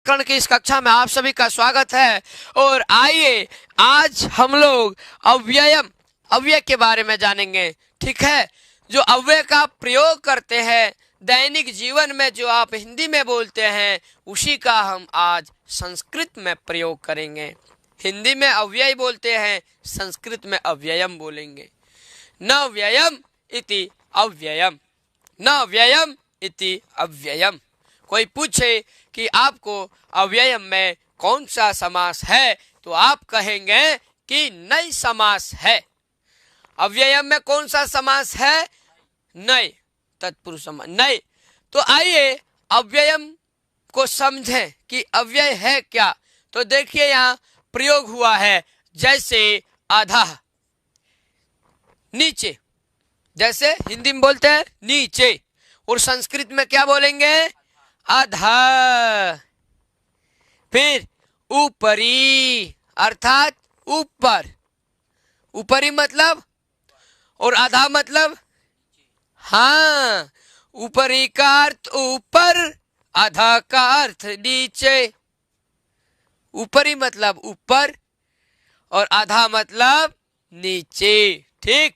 व्याकरण की इस कक्षा में आप सभी का स्वागत है। और आइए आज हम लोग अव्यय के बारे में जानेंगे। ठीक है, जो अव्यय का प्रयोग करते हैं दैनिक जीवन में, जो आप हिंदी में बोलते हैं, उसी का हम आज संस्कृत में प्रयोग करेंगे। हिंदी में अव्यय बोलते हैं, संस्कृत में अव्ययम बोलेंगे। न व्ययम इति अव्ययम, न व्ययम इति अव्ययम। कोई पूछे कि आपको अव्ययम में कौन सा समास है, तो आप कहेंगे कि नई समास है। अव्ययम में कौन सा समास है? नई, तत्पुरुष समास नई। तो आइए अव्ययम को समझें कि अव्यय है क्या। तो देखिए यहाँ प्रयोग हुआ है, जैसे अधः, नीचे, जैसे हिंदी में बोलते हैं नीचे, और संस्कृत में क्या बोलेंगे? अधः। फिर ऊपरी अर्थात ऊपर, ऊपरी मतलब, और अधः मतलब, हाँ, ऊपरी का अर्थ ऊपर, अधः का अर्थ नीचे। ऊपरी मतलब ऊपर और अधः मतलब नीचे। ठीक,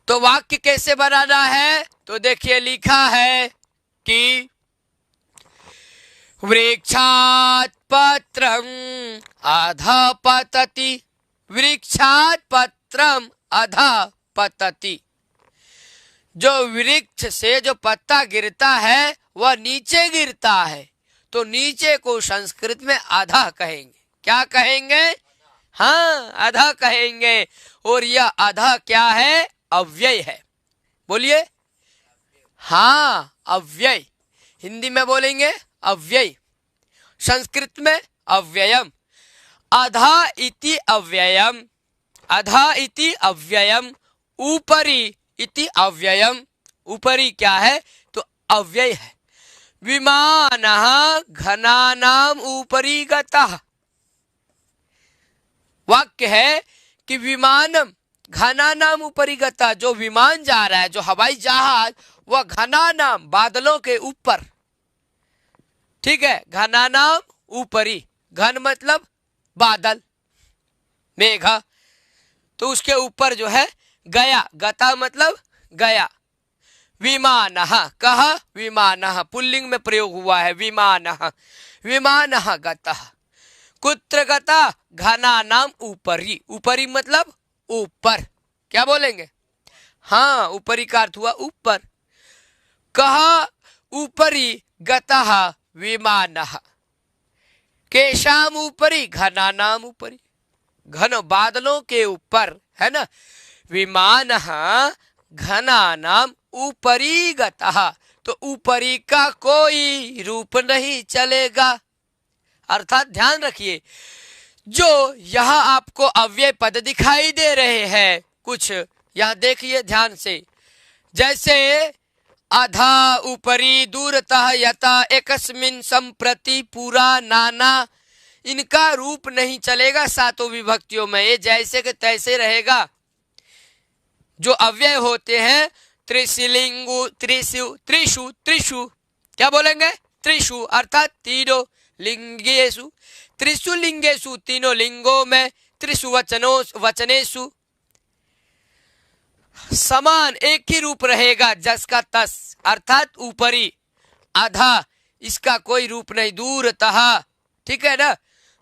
तो वाक्य कैसे बनाना है? तो देखिए लिखा है कि वृक्षात् पत्रम अधः पतति, वृक्षात् पत्रम अधः पतति। जो वृक्ष से जो पत्ता गिरता है वह नीचे गिरता है, तो नीचे को संस्कृत में अधः कहेंगे। क्या कहेंगे? हाँ, अधः कहेंगे। और यह अधः क्या है? अव्यय है। बोलिए। हाँ, अव्यय। हिंदी में बोलेंगे अव्यय, संस्कृत में अव्ययम। अधः इति अव्ययम, अधः इति अव्ययम, ऊपरी इति अव्ययम। ऊपरी क्या है? तो अव्यय है। विमानः घनानाम ऊपरी गतः। वाक्य है कि विमानम घनानाम ऊपरी गतः, जो विमान जा रहा है, जो हवाई जहाज, वह घनानाम बादलों के ऊपर। ठीक है, घनानाम ऊपरी, घन मतलब बादल, मेघा, तो उसके ऊपर जो है गया, गता मतलब गया। विमानः, कहा विमानः, पुल्लिंग में प्रयोग हुआ है विमानः, विमानः गतः। कुत्र गतः? घनानाम ऊपरी, ऊपरी मतलब ऊपर। क्या बोलेंगे? हाँ, ऊपरी का अर्थ हुआ ऊपर। कहा ऊपरी गतः विमानः, केशाम ऊपरी, घनानाम ऊपरी, घन बादलों के ऊपर, है ना। विमानः घनानाम ऊपरी गतः, तो ऊपरी का कोई रूप नहीं चलेगा। अर्थात ध्यान रखिए, जो यहाँ आपको अव्यय पद दिखाई दे रहे हैं कुछ, यहाँ देखिए ध्यान से, जैसे अधः, ऊपरी, दूरतः, यथा, एकस्मिन, संप्रति, पूरा, नाना, इनका रूप नहीं चलेगा सातों विभक्तियों में। ये जैसे के तैसे रहेगा। जो अव्यय होते हैं त्रिशिलिंगु, त्रिशु, त्रिशु, त्रिशु, क्या बोलेंगे? त्रिशु अर्थात तीनों लिंगेषु, त्रिशु लिंगेषु, तीनों लिंगों में, त्रिशु वचनेषु, समान एक ही रूप रहेगा, जस का तस, अर्थात ऊपरी। अधः, इसका कोई रूप नहीं। दूरतः, ठीक है ना।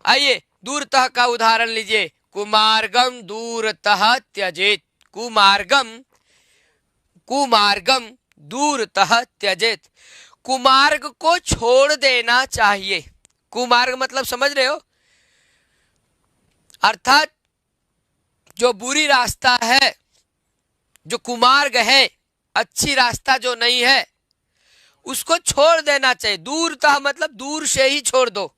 आइए दूरतः का उदाहरण लीजिए। कुमार्गम दूरतः त्यजेत, कुमार्गम, कुमार्गम दूरतः त्यजेत, कुमार्ग को छोड़ देना चाहिए। कुमार्ग मतलब समझ रहे हो? अर्थात जो बुरी रास्ता है, जो कुमार्ग है, अच्छी रास्ता जो नहीं है, उसको छोड़ देना चाहिए। दूरतः मतलब दूर से ही छोड़ दो,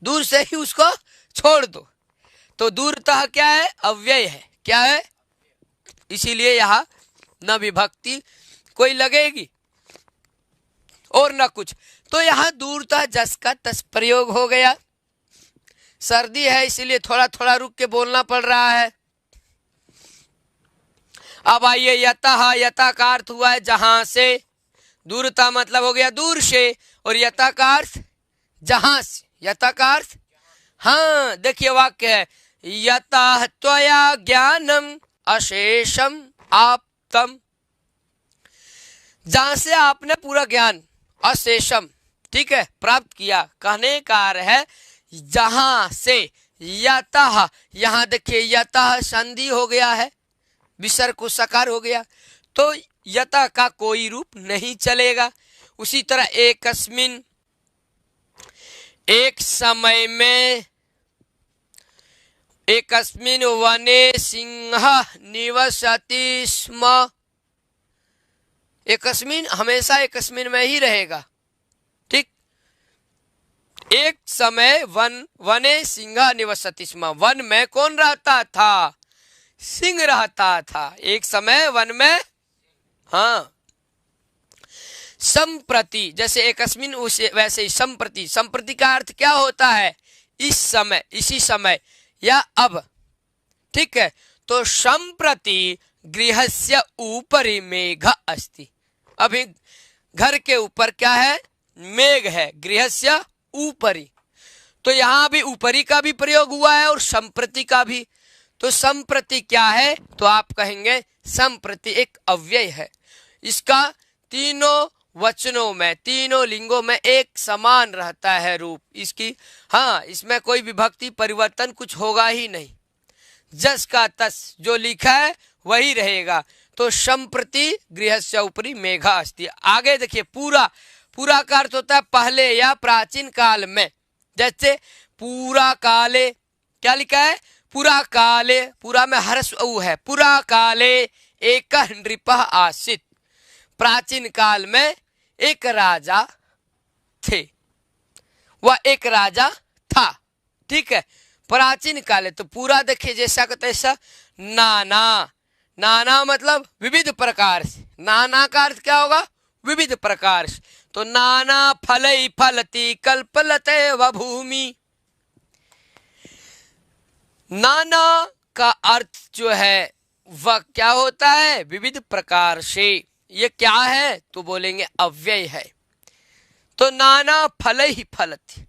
दूर से ही उसको छोड़ दो। तो दूरतः क्या है? अव्यय है। क्या है? इसीलिए यहाँ न विभक्ति कोई लगेगी और न कुछ। तो यहाँ दूरतः जस का तस प्रयोग हो गया। सर्दी है इसीलिए थोड़ा थोड़ा रुक के बोलना पड़ रहा है। अब आइए यतः, यतः का अर्थ हुआ है जहां से, दूरता मतलब हो गया दूर से, और यतः का अर्थ जहां से, यतः का अर्थ, हाँ देखिए वाक्य है, यतः त्वया ज्ञानम अशेषम आप्तम, जहां से आपने पूरा ज्ञान अशेषम, ठीक है, प्राप्त किया। कहने का अर्थ है जहां से, यतः, यहां देखिए यतः संधि हो गया है, विसर्ग को सकार हो गया, तो यतः का कोई रूप नहीं चलेगा। उसी तरह एकस्मिन, एक समय में, एकस्मिन वने सिंह निवसति स्म, एकस्मिन हमेशा एकस्मिन में ही रहेगा, ठीक। एक समय वने सिंह निवसति स्म, वन में कौन रहता था? सिंह रहता था। एक समय वन में, हाँ। संप्रति, जैसे एकस्मिन उसे वैसे ही संप्रति, संप्रति का अर्थ क्या होता है? इस समय, इसी समय या अब, ठीक है। तो संप्रति गृहस्य ऊपरी मेघ अस्ति, अभी घर के ऊपर क्या है? मेघ है, गृहस्य ऊपरी। तो यहां भी ऊपरी का भी प्रयोग हुआ है और संप्रति का भी। तो संप्रति क्या है? तो आप कहेंगे संप्रति एक अव्यय है, इसका तीनों वचनों में, तीनों लिंगों में एक समान रहता है रूप इसकी, हाँ, इसमें कोई विभक्ति परिवर्तन कुछ होगा ही नहीं, जस का तस जो लिखा है वही रहेगा। तो संप्रति गृहस्य ऊपरी मेघा अस्ति। आगे देखिए पूरा, पूरा का अर्थ होता है पहले या प्राचीन काल में, जैसे पूरा काले, क्या लिखा है? पूरा काले, पूरा में हर्ष ऊ है, पूरा काले एक नृपः आसीत्, प्राचीन काल में एक राजा थे, वह एक राजा था, ठीक है, प्राचीन काल है। तो पूरा देखिए जैसा का तैसा। नाना, नाना मतलब विविध प्रकार से, नाना का अर्थ क्या होगा? विविध प्रकार से। तो नाना फलै फलति कल्पलते व भूमि, नाना का अर्थ जो है वह क्या होता है? विविध प्रकार से। ये क्या है? तो बोलेंगे अव्यय है। तो नाना फलै ही फलति,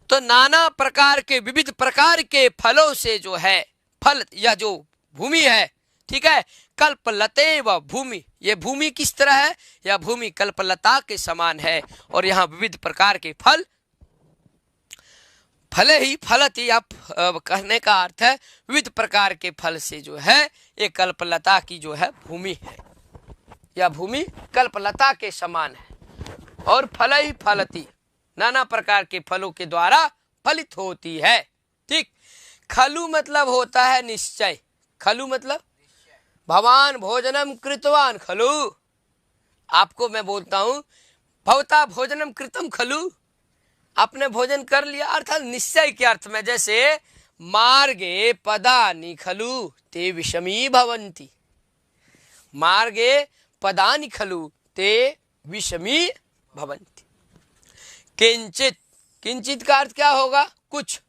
तो नाना प्रकार के, विविध प्रकार के फलों से जो है फल, यह जो भूमि है, ठीक है, कल्पलते व भूमि, ये भूमि किस तरह है? यह भूमि कल्पलता के समान है। और यहाँ विविध प्रकार के फल, फले ही फलति, आप कहने का अर्थ है विविध प्रकार के फल से जो है ये कल्पलता की जो है भूमि है, यह भूमि कल्पलता के समान है। और फल ही फलति, नाना प्रकार के फलों के द्वारा फलित होती है, ठीक। खलु मतलब होता है निश्चय, खलु मतलब भवान भोजनम कृतवान खलु, आपको मैं बोलता हूं भवता भोजनम कृतम खलु, आपने भोजन कर लिया, अर्थात निश्चय के अर्थ में। जैसे मार्गे पदानि खलु ते विषमी भवन्ति, मार्गे पदानि खलु ते विषमी भवन्ति। किंचित, किंचित का अर्थ क्या होगा? कुछ,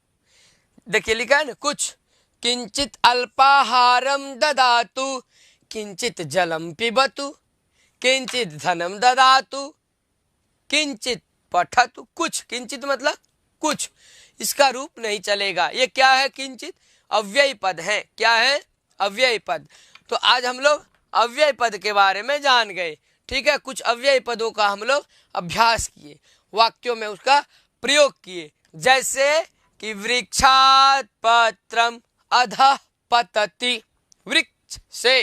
देखिए लिखा है ना कुछ। किंचित अल्पाहारम ददातु, किंचित जलम पिबतु, किंचित धनम ददातु, किंचित पठतु। कुछ, किंचित मतलब कुछ, इसका रूप नहीं चलेगा। ये क्या है? किंचित अव्यय पद है। क्या है? अव्यय पद। तो आज हम लोग अव्यय पद के बारे में जान गए, ठीक है। कुछ अव्यय पदों का हम लोग अभ्यास किए, वाक्यों में उसका प्रयोग किए। जैसे कि वृक्षात् पत्रम अधः पतति, वृक्ष से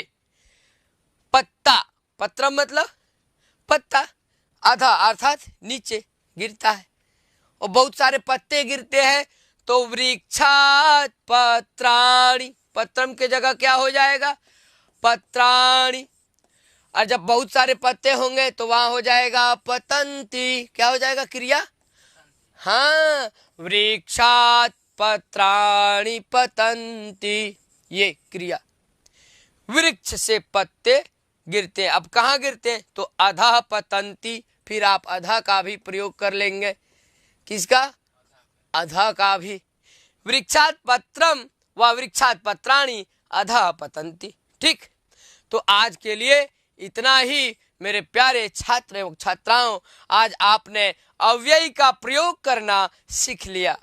पत्ता, पत्रम मतलब पत्ता, अधः अर्थात नीचे गिरता है, और बहुत सारे पत्ते गिरते हैं, तो वृक्षात् पत्राणि, पत्रम के जगह क्या हो जाएगा? पत्राणि। और जब बहुत सारे पत्ते होंगे तो वहां हो जाएगा पतंती, क्या हो जाएगा? क्रिया, हाँ, वृक्षात् पत्राणि पतंती, ये क्रिया। वृक्ष से पत्ते गिरते, अब कहाँ गिरते? तो अधः पतंती, फिर आप अधः का भी प्रयोग कर लेंगे। किसका? अधः का भी। वृक्षात् पत्रम व वृक्षात् पत्राणि अधः पतंती, ठीक। तो आज के लिए इतना ही मेरे प्यारे छात्र एवं छात्राओं। आज आपने अव्यय का प्रयोग करना सीख लिया।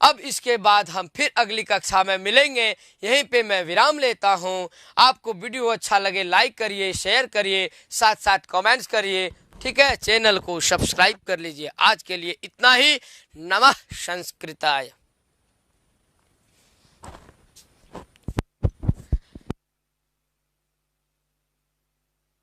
अब इसके बाद हम फिर अगली कक्षा में मिलेंगे। यहीं पे मैं विराम लेता हूं। आपको वीडियो अच्छा लगे लाइक करिए, शेयर करिए, साथ साथ कमेंट्स करिए। ठीक है, चैनल को सब्सक्राइब कर लीजिए। आज के लिए इतना ही। नमः संस्कृताय।